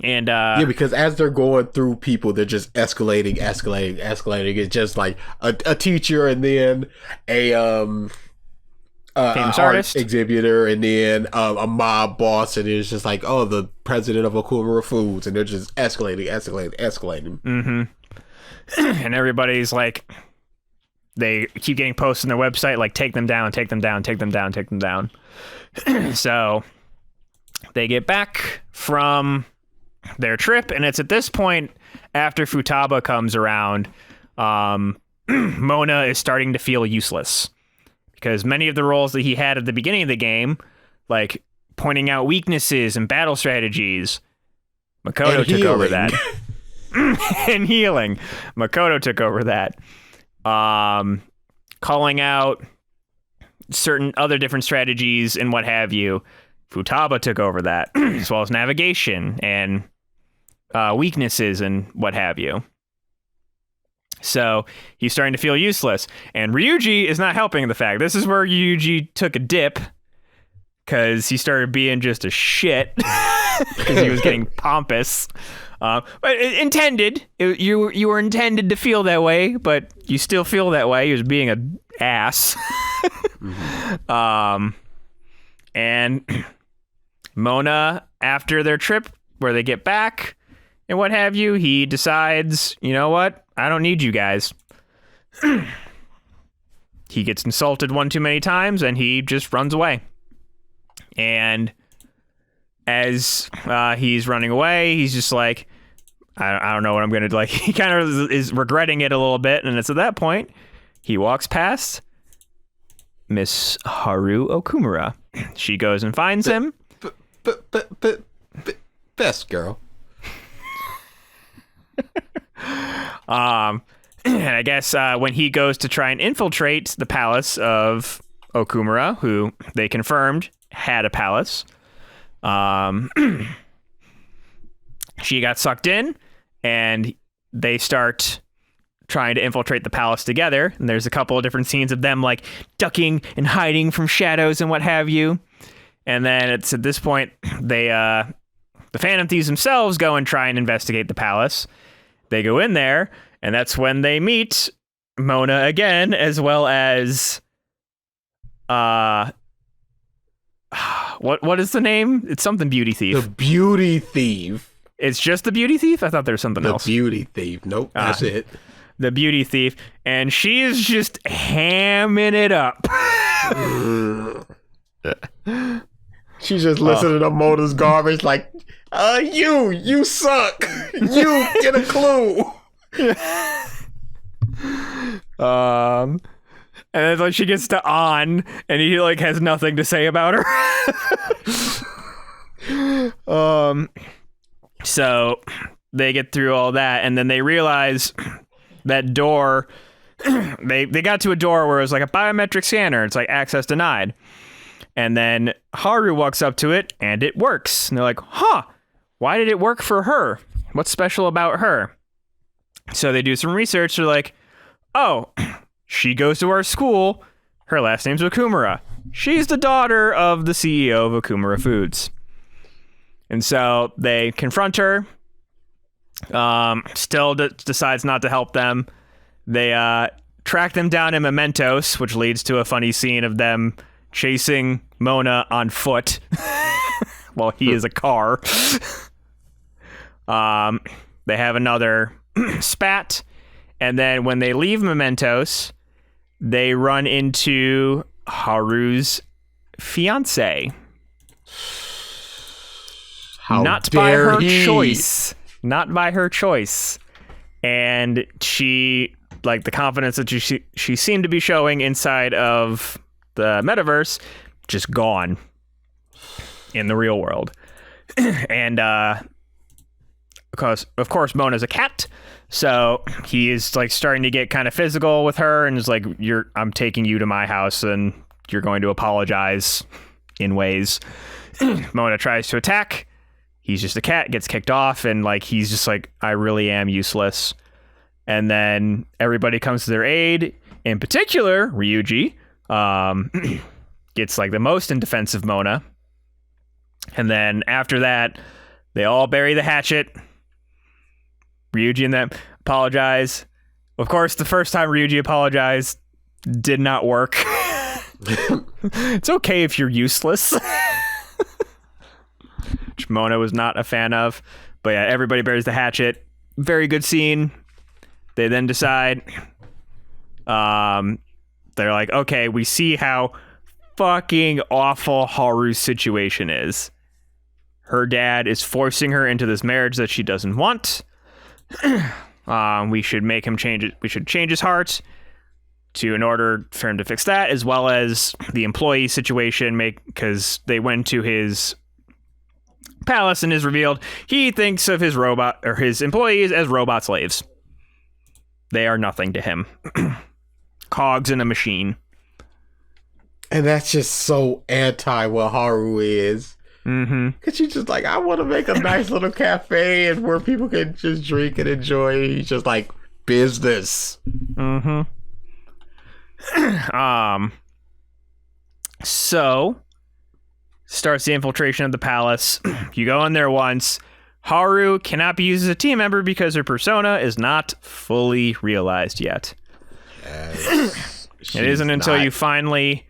And because as they're going through people, they're just escalating. It's just like a teacher, and then a famous artist exhibitor, and then a mob boss, and it's just like, the president of Okumura Foods, and they're just escalating. And everybody's like, they keep getting posts on their website like, take them down. So they get back from their trip, and it's at this point, after Futaba comes around, Mona is starting to feel useless, because many of the roles that he had at the beginning of the game, like pointing out weaknesses and battle strategies, Makoto took over that. And healing, Makoto took over that. Calling out certain other different strategies and what have you, Futaba took over that, as well as navigation and weaknesses and what have you. So he's starting to feel useless, and Ryuji is not helping the fact. This is where Ryuji took a dip, because he started being just a shit, because he was getting pompous. But intended, you were intended to feel that way, but you still feel that way. He was being an ass. And Mona, after their trip, where they get back and what have you, he decides, you know what? I don't need you guys. He gets insulted one too many times, and he just runs away. And as he's running away, he's just like, I don't know what I'm going to do. Like, he kind of is regretting it a little bit. And it's at that point, he walks past Miss Haru Okumura. She goes and finds him. But best girl. And I guess when he goes to try and infiltrate the palace of Okumura, who they confirmed had a palace, she got sucked in, and they start trying to infiltrate the palace together. And there's a couple of different scenes of them like ducking and hiding from shadows and what have you. And then it's at this point they the Phantom Thieves themselves go and try and investigate the palace. They go in there, and that's when they meet Mona again, as well as what is the name? It's something Beauty Thief. The Beauty Thief. It's just the Beauty Thief? I thought there was something else. The Beauty Thief. Nope, that's it. The Beauty Thief. And she is just hamming it up. She's just listening to Mona's garbage like, you suck. You get a clue. And then like she gets to An, and he like has nothing to say about her. So they get through all that, and then they realize that door they got to a door where it was like a biometric scanner. It's like access denied. And then Haru walks up to it and it works. And they're like, huh, why did it work for her? What's special about her? So they do some research. They're like, oh, she goes to our school. Her last name's Okumura. She's the daughter of the CEO of Okumura Foods. And so they confront her. Still decides not to help them. They track them down in Mementos, which leads to a funny scene of them chasing Mona on foot while he is a car. They have another spat. And then when they leave Mementos, they run into Haru's fiance. Not by her choice. Not by her choice. And she, like, the confidence that she seemed to be showing inside of the metaverse, just gone in the real world. And because of course Mona's a cat, so he is like starting to get kind of physical with her and is like, I'm taking you to my house and you're going to apologize in ways. Mona tries to attack. He's just a cat, gets kicked off, and like he's just like, I really am useless. And then everybody comes to their aid. In particular, Ryuji gets like the most in defense of Mona. And then after that, they all bury the hatchet. Ryuji and them apologize. Of course, the first time Ryuji apologized did not work. It's okay if you're useless. Which Mona was not a fan of. But yeah, everybody buries the hatchet. Very good scene. They then decide, they're like, okay, we see how fucking awful Haru's situation is. Her dad is forcing her into this marriage that she doesn't want. We should make him change it. We should change his heart in order for him to fix that, as well as the employee situation, because they went to his palace and is revealed he thinks of his robot or his employees as robot slaves. They are nothing to him. Cogs in a machine. And that's just so anti what Haru is. Mm-hmm. Cause she's just like, I want to make a nice little cafe and where people can just drink and enjoy. He's just like, business. Mm-hmm. So starts the infiltration of the palace. You go in there once. Haru cannot be used as a team member because her persona is not fully realized yet. Yes, it isn't until you finally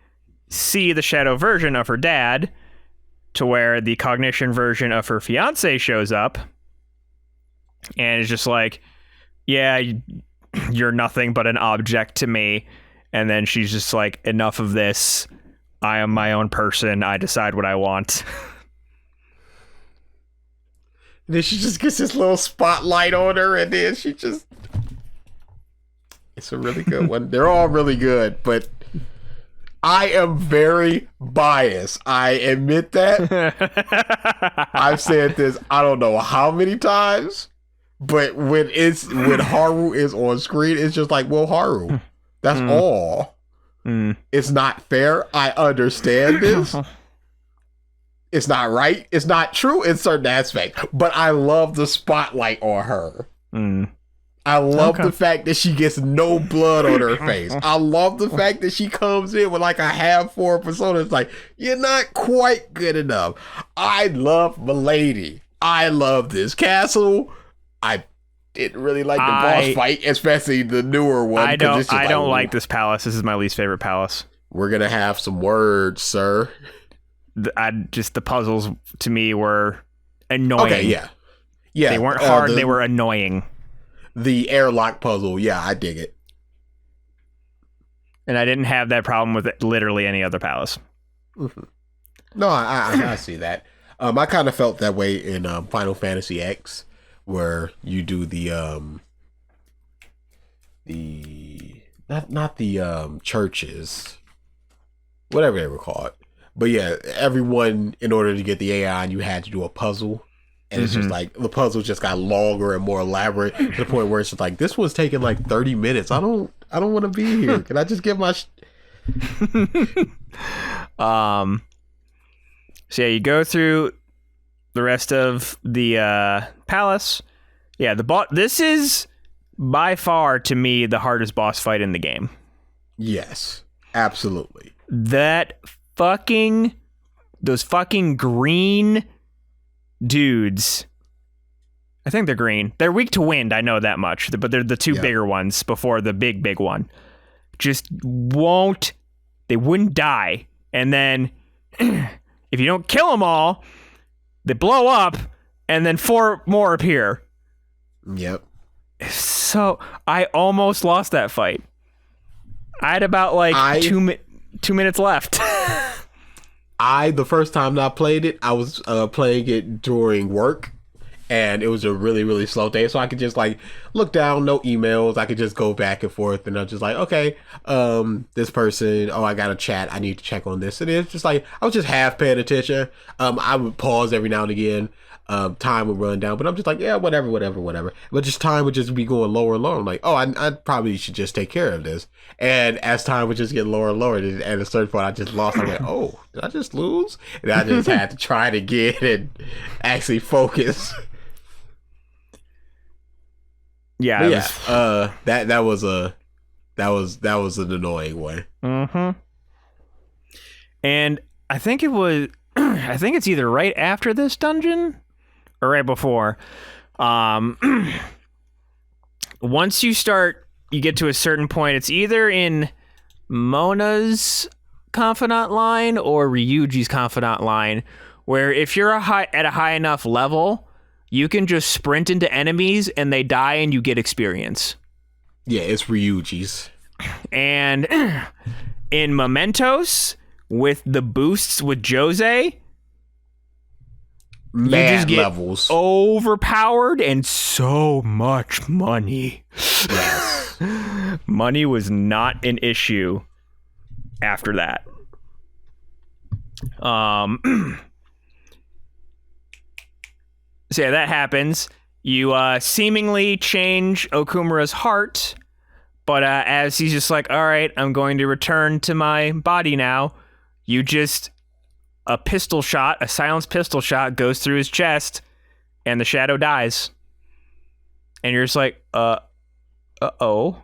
see the shadow version of her dad, to where the cognition version of her fiance shows up and is just like, yeah, you're nothing but an object to me. And then she's just like, enough of this. I am my own person. I decide what I want. And then she just gets this little spotlight on her, and then she just... It's a really good one. They're all really good, but I am very biased. I admit that. I've said this, I don't know how many times, but when Haru is on screen, it's just like, well, Haru, that's all. It's not fair. I understand this. It's not right. It's not true in certain aspects, but I love the spotlight on her. I love the fact that she gets no blood on her face. I love the fact that she comes in with like a half-form persona. It's like, you're not quite good enough. I love Milady. I love this castle. I didn't really like the boss fight, especially the newer one. I don't like this palace. This is my least favorite palace. We're going to have some words, sir. The puzzles to me were annoying. Okay, yeah. They weren't hard. They were annoying. The airlock puzzle, yeah, I dig it. And I didn't have that problem with literally any other palace. Mm-hmm. No, I see that. I kind of felt that way in Final Fantasy X, where you do not the churches, whatever they were called. But yeah, everyone, in order to get the AI, you had to do a puzzle. And it's just like, the puzzle just got longer and more elaborate to the point where it's just like, this was taking like 30 minutes. I don't I don't want to be here. Can I just get my? So yeah, you go through the rest of the palace. Yeah, this is by far to me the hardest boss fight in the game. Yes, absolutely. Those fucking green dudes. I think they're green. They're weak to wind, I know that much, but they're the two bigger ones before the big one. Just they wouldn't die. And then if you don't kill them all, they blow up and then 4 more appear. Yep. So I almost lost that fight. I had about like 2 minutes left. The first time that I played it, I was playing it during work, and it was a really, really slow day. So I could just like look down, no emails. I could just go back and forth, and I'm just like, okay, this person, I got a chat. I need to check on this. And it's just like, I was just half paying attention. I would pause every now and again. Time would run down, but I'm just like, yeah, whatever. But just time would just be going lower and lower. I'm like, I probably should just take care of this. And as time would just get lower and lower, and at a certain point, I just lost. I'm like, did I just lose? And I just had to try it again and actually focus. Yeah, that was an annoying one. Mm-hmm. And I think it's either right after this dungeon or right before. Once you get to a certain point, it's either in Mona's confidant line or Ryuji's confidant line, where if you're at a high enough level, you can just sprint into enemies and they die and you get experience. Yeah, it's Ryuji's. And in Mementos, with the boosts with Jose, you just get levels overpowered and so much money. Yes. Money was not an issue after that. So yeah, that happens. You seemingly change Okumura's heart, but as he's just like, all right, I'm going to return to my body now, a silenced pistol shot goes through his chest, and the shadow dies. And you're just like, uh-oh.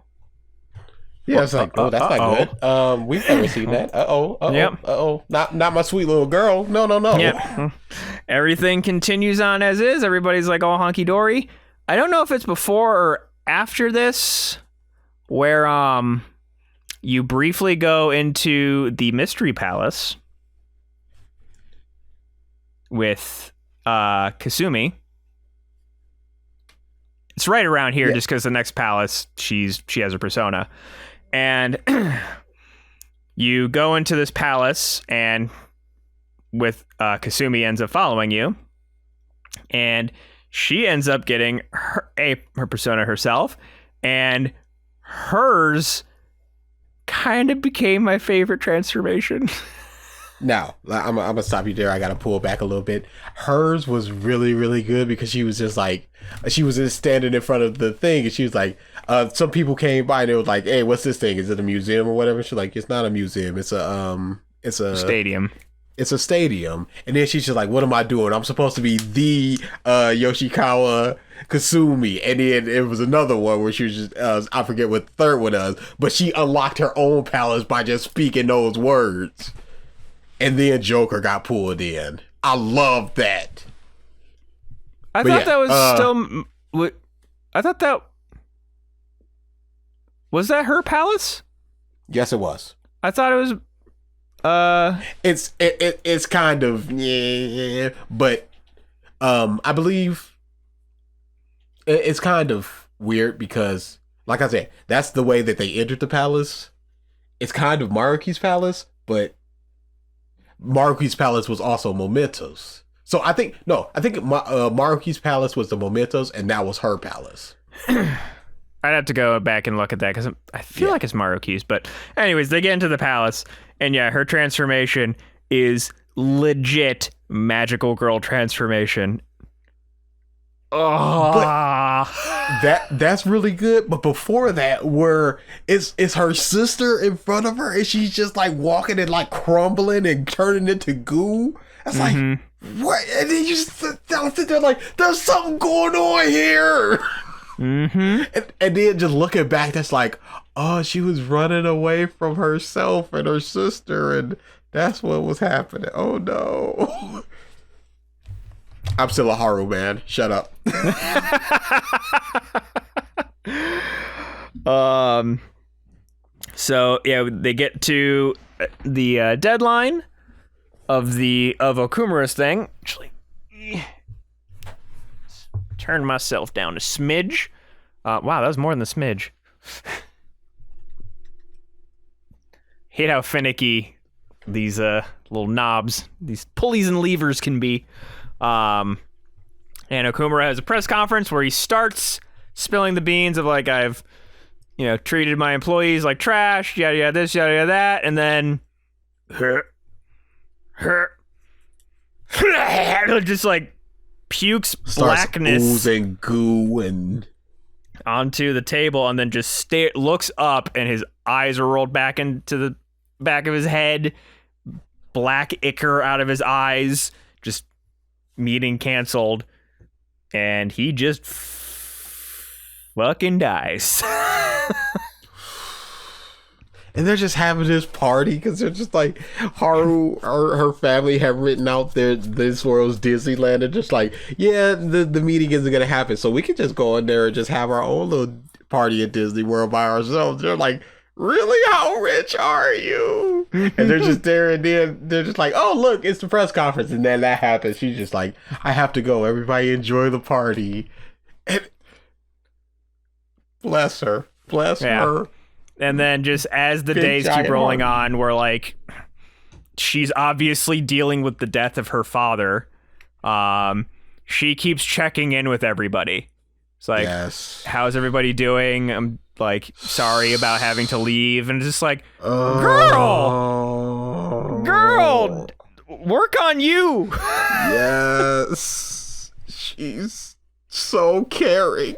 Yeah, it's like, that's not good. We've never seen that. Yep. Not my sweet little girl. No. Yep. Everything continues on as is. Everybody's like all honky-dory. I don't know if it's before or after this, where you briefly go into the Mystery Palace with Kasumi. It's right around here, just because the next palace, she has a persona. And you go into this palace, and with Kasumi ends up following you, and she ends up getting her persona herself, and hers kind of became my favorite transformation. Now, I'm gonna stop you there. I gotta pull back a little bit. Hers was really, really good because she was just standing in front of the thing, and she was like, some people came by and they was like, hey, what's this thing? Is it a museum or whatever? She's like, it's not a museum. It's a stadium. It's a stadium. And then she's just like, what am I doing? I'm supposed to be the Yoshikawa Kasumi. And then it was another one where she was just, I forget what the third one was, but she unlocked her own palace by just speaking those words. And then Joker got pulled in. I love that. I thought that was that her palace? Yes, it was. I thought it was. It's kind of but I believe it's kind of weird because, like I said, that's the way that they entered the palace. It's kind of Maruki's palace, but Maruki's palace was also Mementos. So I think Maruki's palace was the Mementos, and that was her palace. I'd have to go back and look at that because I feel like it's Maruki's. But anyways, they get into the palace, and yeah, her transformation is legit magical girl transformation. Oh, that's really good. But before that, where it's her sister in front of her, and she's just like walking and like crumbling and turning into goo. That's like what? And then you just sit there like, there's something going on here. And then just looking back, that's like, oh, she was running away from herself and her sister, and that's what was happening. Oh no. I'm still a Haru man. Shut up. So yeah, they get to the deadline of Okumura's thing. Actually, turn myself down a smidge. Wow, that was more than a smidge. Hate how finicky these little knobs, these pulleys and levers can be. And Okumura has a press conference where he starts spilling the beans of like, I've, treated my employees like trash, yada yada this, yada yada that, and then just like pukes Starts blackness oozing goo and onto the table, and then just looks up, and his eyes are rolled back into the back of his head, black ichor out of his eyes, just meeting canceled, and he just fucking dies. And they're just having this party because they're just like, Haru, her family have written out this world's Disneyland, and just like, yeah, the meeting isn't gonna happen, so we can just go in there and just have our own little party at Disney World by ourselves. They're like, really? How rich are you? And they're just there, and then they're just like, oh look, it's the press conference, and then that happens. She's just like, I have to go. Everybody enjoy the party. And bless her. Bless her. And then just as the days keep rolling on, we're like, she's obviously dealing with the death of her father. She keeps checking in with everybody. It's like, how's everybody doing? I'm like, sorry about having to leave. And it's just like, girl, work on you. Yes. She's so caring.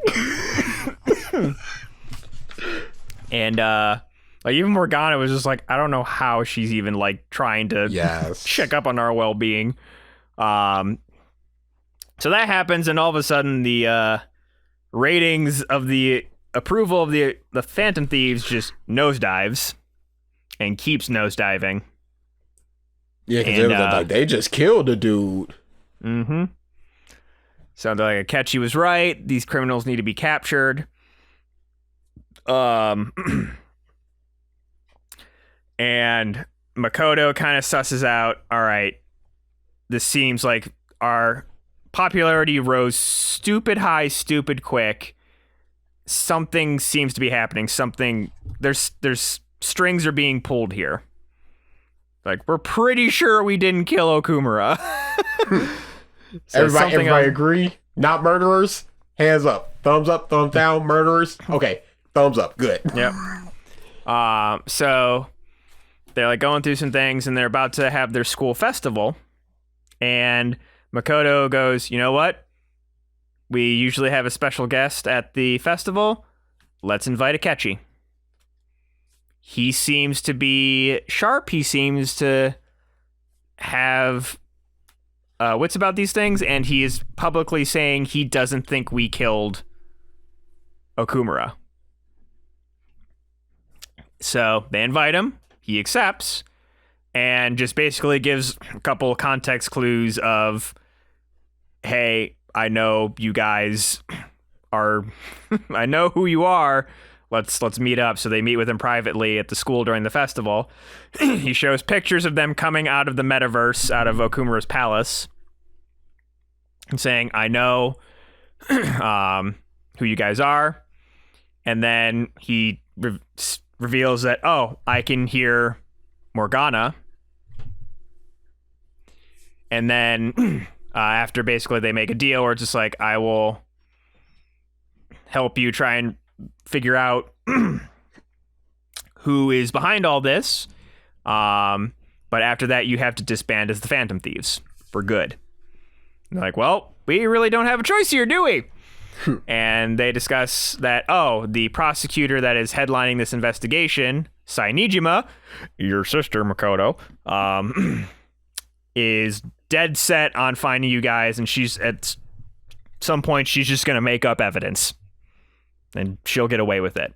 And like even Morgana was just like, I don't know how she's even like trying to check up on our well-being. So that happens, and all of a sudden the ratings of the approval of the Phantom Thieves just nosedives and keeps nosediving. Yeah, because like, they just killed a dude. Mm-hmm. So they're like, Akechi was right. These criminals need to be captured. And Makoto kind of susses out, all right, this seems like our popularity rose stupid high, stupid quick. Something seems to be happening. There's strings are being pulled here. Like, we're pretty sure we didn't kill Okumura. So everybody agree? Not murderers? Hands up. Thumbs up, thumbs down, murderers? Okay. Thumbs up. Good. Yep. So they're like going through some things, and they're about to have their school festival. And Makoto goes, you know what? We usually have a special guest at the festival. Let's invite Akechi. He seems to be sharp. He seems to have wits about these things, and he is publicly saying he doesn't think we killed Okumura. So they invite him, he accepts, and just basically gives a couple context clues of, hey, I know you guys are, I know who you are, let's meet up. So they meet with him privately at the school during the festival. He shows pictures of them coming out of the metaverse, out of Okumura's palace, and saying, I know who you guys are. And then he reveals that, oh, I can hear Morgana. And then after basically they make a deal where it's just like, I will help you try and figure out who is behind all this. But after that, you have to disband as the Phantom Thieves for good. And they're like, well, we really don't have a choice here, do we? and they discuss that, the prosecutor that is headlining this investigation, Sainijima, your sister Makoto, is dead set on finding you guys, and she's at some point she's just going to make up evidence and she'll get away with it.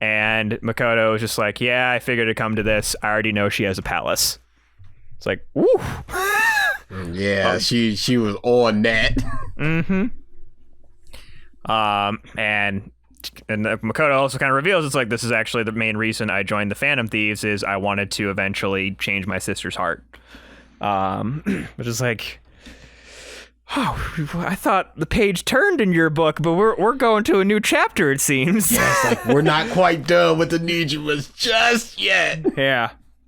And Makoto is just like, yeah, I figured it'd come to this. I already know she has a palace. It's like, woo. Yeah, she was on that. Mm-hmm. And Makoto also kind of reveals it's like, this is actually the main reason I joined the Phantom Thieves is I wanted to eventually change my sister's heart. Which is like, I thought the page turned in your book, but we're going to a new chapter, it seems. Yeah, it's like, we're not quite done with the Nijimas just yet. Yeah.